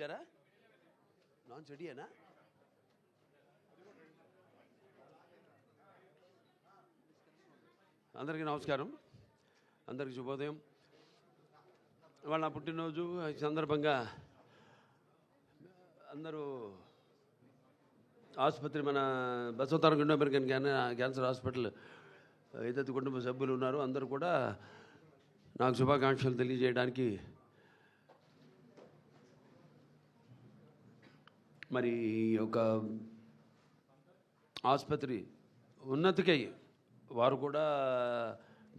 పెట్టారా? లాంచ్ రెడీయేనా? అందరికీ నమస్కారం, అందరికీ శుభోదయం. వాళ్ళ పుట్టినరోజు ఈ సందర్భంగా అందరూ ఆసుపత్రి, మన Basavataraka Indo American cancer hospital ఏదైతే కుటుంబ సభ్యులు ఉన్నారో అందరూ కూడా నాకు శుభాకాంక్షలు తెలియజేయడానికి మరి ఒక ఆసుపత్రి ఉన్నతికై వారు కూడా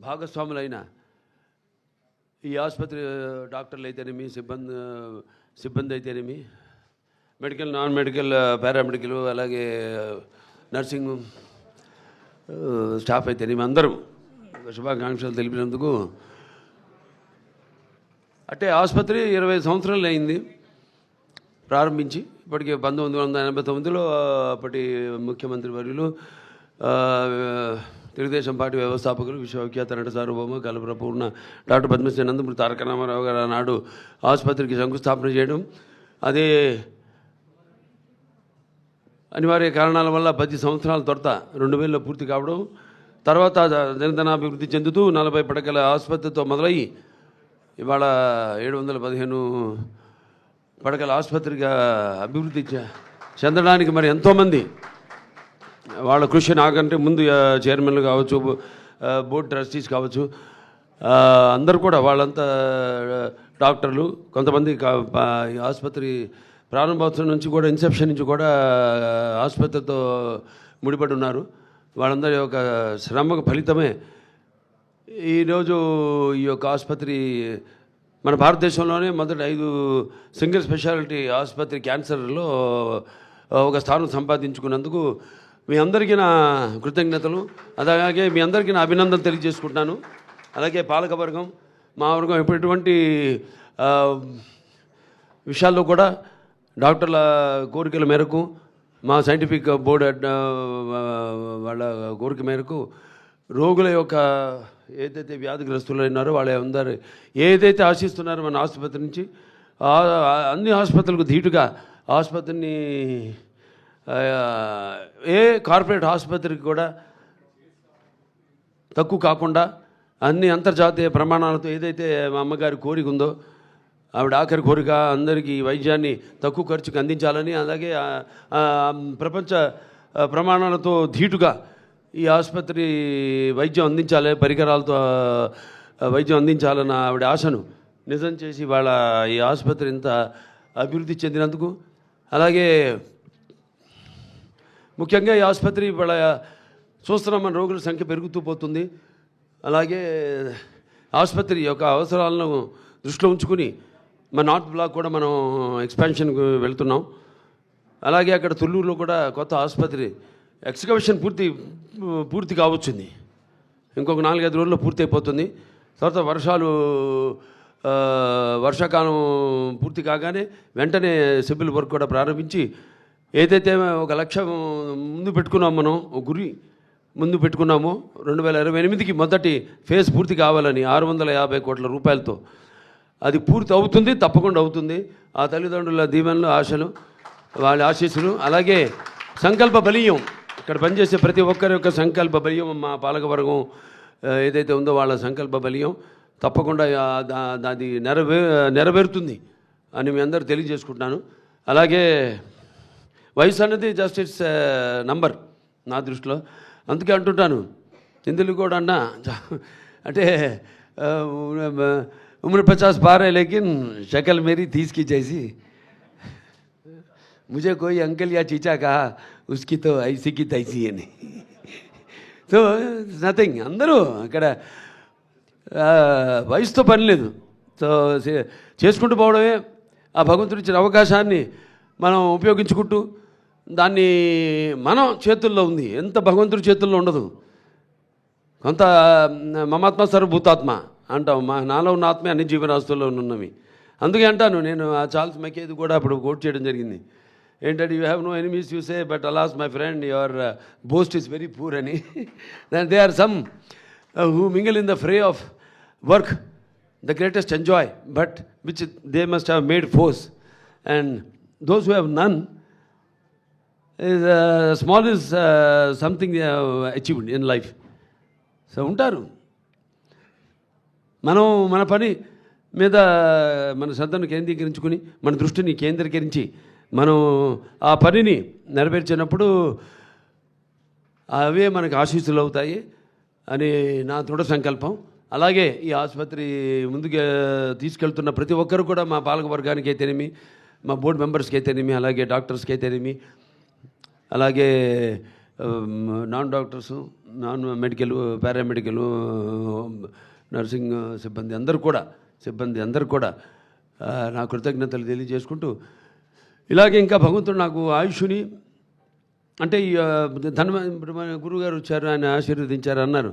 భాగస్వాములైన ఈ ఆసుపత్రి డాక్టర్లు అయితేనేమి, సిబ్బంది అయితేనేమి, మెడికల్, నాన్ మెడికల్, పారామెడికల్, అలాగే నర్సింగ్ స్టాఫ్ అయితేనేమి అందరూ శుభాకాంక్షలు తెలిపినందుకు. అంటే ఆసుపత్రి 20 సంవత్సరాలు అయింది ప్రారంభించి. ఇప్పటికే 1989లో అప్పటి ముఖ్యమంత్రి వర్యులు, తెలుగుదేశం పార్టీ వ్యవస్థాపకులు, విశ్వవిఖ్యాత నట సార్వభౌమ కలప్రపూర్ణ డాక్టర్ పద్మశ్రీ నందమూరి తారక రామారావు గారు ఆనాడు ఆసుపత్రికి శంకుస్థాపన చేయడం, అదే అనివార్య కారణాల వల్ల 10 సంవత్సరాల తర్వాత 2000లో పూర్తి కావడం, తర్వాత దినదినాభివృద్ధి చెందుతూ 40 పడకల ఆసుపత్రితో మొదలయ్యి ఇవాళ 715 పడకల ఆసుపత్రిగా అభివృద్ధి చెందడానికి మరి ఎంతోమంది వాళ్ళ కృషి, నాకంటే ముందు చైర్మన్లు కావచ్చు, బోర్డు ట్రస్టీస్ కావచ్చు, అందరూ కూడా వాళ్ళంతా డాక్టర్లు, కొంతమంది ఆసుపత్రి ప్రారంభోత్సవం నుంచి కూడా, ఇన్సెప్షన్ నుంచి కూడా ఆసుపత్రితో ముడిపడి ఉన్నారు. వాళ్ళందరి యొక్క శ్రమకు ఫలితమే ఈరోజు ఈ యొక్క ఆసుపత్రి మన భారతదేశంలోనే మొదటి 5 సింగిల్ స్పెషాలిటీ ఆసుపత్రి క్యాన్సర్లో ఒక స్థానం సంపాదించుకున్నందుకు మీ అందరికీ నా కృతజ్ఞతలు. అలాగే మీ అందరికీ నా అభినందనలు తెలియజేసుకుంటున్నాను. అలాగే పాలకవర్గం, మా వర్గం ఎటువంటి విషయాల్లో కూడా డాక్టర్ల కోరికల మేరకు, మా సైంటిఫిక్ బోర్డు వాళ్ళ కోరిక మేరకు రోగుల యొక్క ఏదైతే వ్యాధిగ్రస్తులు ఉన్నారో వాళ్ళ అందరూ ఏదైతే ఆశిస్తున్నారో మన ఆసుపత్రి నుంచి, అన్ని ఆసుపత్రులకు ధీటుగా ఆసుపత్రిని ఏ కార్పొరేట్ ఆసుపత్రికి కూడా తక్కువ కాకుండా అన్ని అంతర్జాతీయ ప్రమాణాలతో ఏదైతే మా అమ్మగారి కోరిక ఉందో, ఆవిడ ఆఖరి కోరిక అందరికీ వైద్యాన్ని తక్కువ ఖర్చుకు అందించాలని, అలాగే ప్రపంచ ప్రమాణాలతో ధీటుగా ఈ ఆసుపత్రి వైద్యం అందించాలి, పరికరాలతో వైద్యం అందించాలన్న ఆవిడ ఆశను నిజం చేసి వాళ్ళ ఈ ఆసుపత్రి ఇంత అభివృద్ధి చెందినందుకు, అలాగే ముఖ్యంగా ఈ ఆసుపత్రి వాళ్ళ చూస్తున్నాం మన రోగుల సంఖ్య పెరుగుతూ పోతుంది. అలాగే ఆసుపత్రి యొక్క అవసరాలను దృష్టిలో ఉంచుకుని మన నార్త్ బ్లాక్ కూడా మనం ఎక్స్పాన్షన్కి వెళ్తున్నాం. అలాగే అక్కడ తుళ్ళూరులో కూడా కొత్త ఆసుపత్రి ఎక్స్కవేషన్ పూర్తి కావచ్చుంది. ఇంకొక 4-5 రోజుల్లో పూర్తి అయిపోతుంది. తర్వాత వర్షాకాలం పూర్తి కాగానే వెంటనే సివిల్ వర్క్ కూడా ప్రారంభించి, ఏదైతే ఒక లక్ష్యం ముందు పెట్టుకున్నాం, మనం ఒక గురి ముందు పెట్టుకున్నామో 2028కి మొదటి ఫేజ్ పూర్తి కావాలని 650 కోట్ల రూపాయలతో, అది పూర్తి అవుతుంది, తప్పకుండా అవుతుంది. ఆ తల్లిదండ్రుల దీవెనలు, ఆశలు, వాళ్ళ ఆశీస్సులు, అలాగే సంకల్ప బలీయం, ఇక్కడ పనిచేసే ప్రతి ఒక్కరి యొక్క సంకల్ప బలీయం, మా పాలకవర్గం ఏదైతే ఉందో వాళ్ళ సంకల్ప బలీయం తప్పకుండా అది నెరవేరుతుంది అని మీ అందరూ తెలియజేసుకుంటున్నాను. అలాగే వయసు అన్నది జస్ట్ ఇట్స్ నంబర్ నా దృష్టిలో. అందుకే అంటుంటాను, హిందువులు కూడా అన్నా అంటే उम्र 50 पार है लेकिन शक्ल मेरी 30 की जैसी, मुझे कोई अंकल या चीचा कहा उसकी तो ऐसी की तैसी है नहीं. సో నథింగ్, అందరూ అక్కడ వయసుతో పని లేదు. సో చేసుకుంటూ పోవడమే, ఆ భగవంతుడు ఇచ్చిన అవకాశాన్ని మనం ఉపయోగించుకుంటూ, దాన్ని మనం చేతుల్లో ఉంది, ఎంత భగవంతుడి చేతుల్లో ఉండదు. కొంత మమాత్మ సర్వభూతాత్మ అంటాం, నాలో ఉన్న ఆత్మే అన్ని జీవరాశుల్లో ఉన్నవి. అందుకే అంటాను నేను, ఆ చార్ల్స్ మెకేది కూడా అప్పుడు కోట్ చేయడం జరిగింది. ఏంటంటే, you have no enemies you say but alas my friend your boast is very poor అని. They are some who mingle in the fray of work the greatest enjoy, but which they must have made force and those who have none is small is something they have achieved in life. So ఉంటారు. మనం మన పని మీద మన శ్రద్ధను కేంద్రీకరించుకుని మన దృష్టిని కేంద్రీకరించి మనం ఆ పనిని నెరవేర్చినప్పుడు అవే మనకు ఆశీస్సులు అవుతాయి అని నా దృఢ సంకల్పం. అలాగే ఈ ఆసుపత్రి ముందుకు తీసుకెళ్తున్న ప్రతి ఒక్కరు కూడా మా పాలక వర్గానికి అయితేనేమి, మా బోర్డు మెంబర్స్కి అయితేనేమి, అలాగే డాక్టర్స్కి అయితేనేమి, అలాగే non doctors, non medical, paramedical, nursing సిబ్బంది అందరూ కూడా నా కృతజ్ఞతలు తెలియజేసుకుంటూ, ఇలాగే ఇంకా భగవంతుడు నాకు ఆయుష్ని అంటే గురువుగారు వచ్చారు, ఆయన ఆశీర్వదించారు అన్నారు.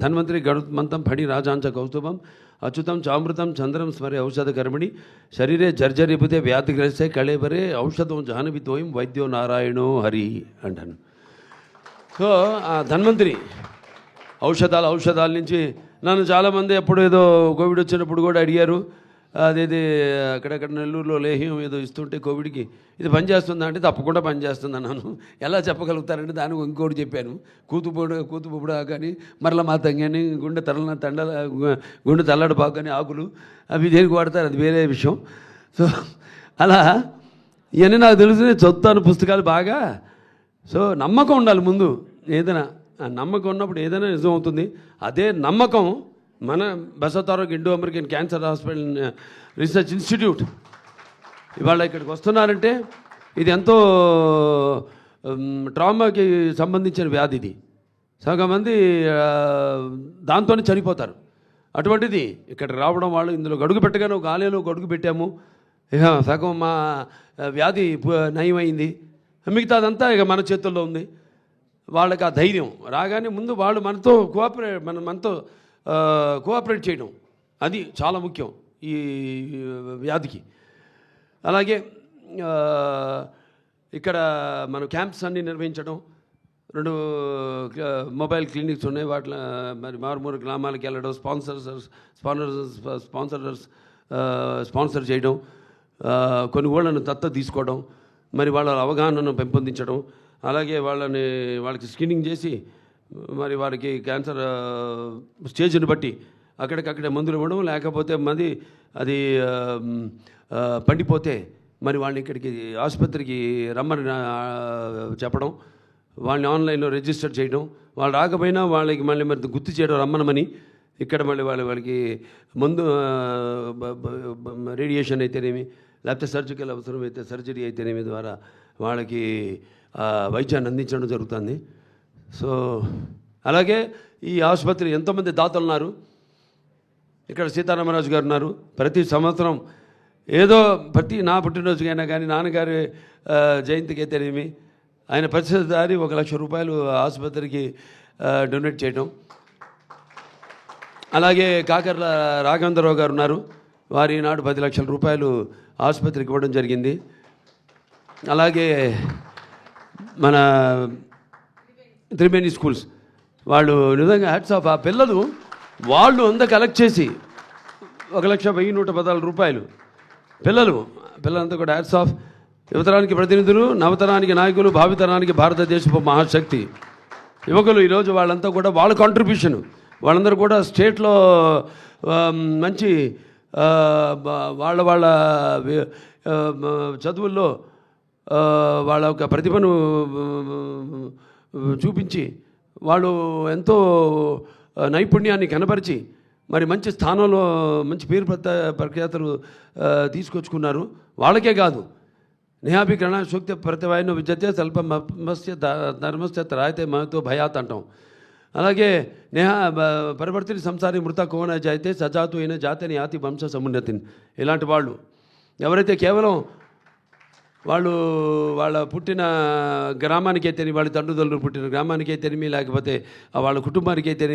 ధన్వంతరి గరుత్మంతం ఫణి రాజాంచ కౌస్తుభం అచ్యుతం చామృతం చంద్రం స్మరే ఔషధ కర్మణి శరీరే జర్జరిపుతే వ్యాధిగ్రస్తే కళేబరే ఔషధం జాహ్నవితోయం వైద్యో నారాయణో హరి అంటాను. సో ఆ ధన్వంతరి ఔషధాల నుంచి నన్ను చాలామంది ఎప్పుడు ఏదో కోవిడ్ వచ్చినప్పుడు కూడా అడిగారు, అదేది అక్కడక్కడ నెల్లూరులో లేహ్యం ఏదో ఇస్తుంటే కోవిడ్కి ఇది పనిచేస్తుందా అంటే తప్పకుండా పనిచేస్తుంది అన్నాను. ఎలా చెప్పగలుగుతారంటే దానికి ఇంకోటి చెప్పాను, కూతుపుడు కానీ మరల మాతం కానీ గుండె తల్లడపాకు కానీ ఆకులు అవి దేనికి వాడతారు, అది వేరే విషయం. సో అలా ఇవన్నీ నాకు తెలిసి చదువుతాను పుస్తకాలు బాగా. సో నమ్మకం ఉండాలి ముందు. ఏదైనా నమ్మకం ఉన్నప్పుడు ఏదైనా నిజం అవుతుంది. అదే నమ్మకం మన Basavatarak Indo American cancer hospital research institute ఇవాళ ఇక్కడికి వస్తున్నారంటే ఇది ఎంతో ట్రామాకి సంబంధించిన వ్యాధి. ఇది సగం మంది దాంతోనే చనిపోతారు. అటువంటిది ఇక్కడికి రావడం, వాళ్ళు ఇందులో గడుగు పెట్టగానే ఒక ఆలయంలో గడుగు పెట్టాము, ఇక సగం మా వ్యాధి నయమైంది, మిగతాదంతా ఇక మన చేతుల్లో ఉంది. వాళ్ళకి ఆ ధైర్యం రాగానే ముందు వాళ్ళు మనతో కోఆపరేట్ చేయడం, అది చాలా ముఖ్యం ఈ వ్యాధికి. అలాగే ఇక్కడ మన క్యాంప్స్ అన్నీ నిర్వహించడం, 2 మొబైల్ క్లినిక్స్ ఉన్నాయి, వాటిలో మరి మారుమూరు గ్రామాలకు వెళ్ళడం, స్పాన్సర్ చేయడం, కొన్ని ఊళ్ళను దత్తత తీసుకోవడం, మరి వాళ్ళ అవగాహనను పెంపొందించడం, అలాగే వాళ్ళకి స్క్రీనింగ్ చేసి మరి వారికి క్యాన్సర్ స్టేజ్ని బట్టి అక్కడికక్కడే మందులు ఇవ్వడం, లేకపోతే అది పండిపోతే మరి వాళ్ళని ఇక్కడికి ఆసుపత్రికి రమ్మని చెప్పడం, వాళ్ళని ఆన్లైన్లో రిజిస్టర్ చేయడం, వాళ్ళు రాకపోయినా వాళ్ళకి మళ్ళీ మరి గుర్తు చేయడం రమ్మనమని. ఇక్కడ మళ్ళీ వాళ్ళకి ముందు రేడియేషన్ అయితేనేమి, లేకపోతే సర్జికల్ అవసరమైతే సర్జరీ అయితేనేమి ద్వారా వాళ్ళకి వైద్యాన్ని అందించడం జరుగుతుంది. సో అలాగే ఈ ఆసుపత్రి ఎంతోమంది దాతలు ఉన్నారు. ఇక్కడ సీతారామరాజు గారు ఉన్నారు. ప్రతి సంవత్సరం ఏదో నా పుట్టినరోజుకైనా కానీ, నాన్నగారి జయంతికి అయితేనేమి, ఆయన ప్రతిసారి 1 లక్ష రూపాయలు ఆసుపత్రికి డొనేట్ చేయడం. అలాగే కాకర్ల రాఘవేంద్రరావు గారు ఉన్నారు. వారి నాడు 10 లక్షల రూపాయలు ఆసుపత్రికి ఇవ్వడం జరిగింది. అలాగే మన త్రివేణి స్కూల్స్ వాళ్ళు నిజంగా హ్యాట్స్ ఆఫ్. ఆ పిల్లలు వాళ్ళు అంతా కలెక్ట్ చేసి 1,10,114 రూపాయలు పిల్లలంతా కూడా హ్యాట్స్ ఆఫ్. యువతరానికి ప్రతినిధులు, నవతరానికి నాయకులు, భావితరానికి భారతదేశపు మహాశక్తి యువకులు. ఈరోజు వాళ్ళంతా కూడా వాళ్ళ కాంట్రిబ్యూషన్, వాళ్ళందరూ కూడా స్టేట్లో మంచి వాళ్ళ చదువుల్లో వాళ్ళ యొక్క ప్రతిభను చూపించి వాళ్ళు ఎంతో నైపుణ్యాన్ని కనపరిచి మరి మంచి స్థానంలో మంచి పేరు ప్రఖ్యాతలు తీసుకొచ్చుకున్నారు. వాళ్ళకే కాదు, నేహాభికరణ సూక్త ప్రతివాయన విద్యతే స్వల్పమస్య ధర్మస్య త్రాయతే మహతో భయాత్ అంటాం. అలాగే పరివర్తిని సంసారి మృత కోన జాయితే సజాతు అయిన జాతిని యాతి వంశ సమున్నతిని. ఇలాంటి వాళ్ళు ఎవరైతే కేవలం వాళ్ళ పుట్టిన గ్రామానికైతేనేమి, వాళ్ళ తండ్రులు పుట్టిన గ్రామానికైతేనేమి, లేకపోతే వాళ్ళ కుటుంబానికైతేనేమి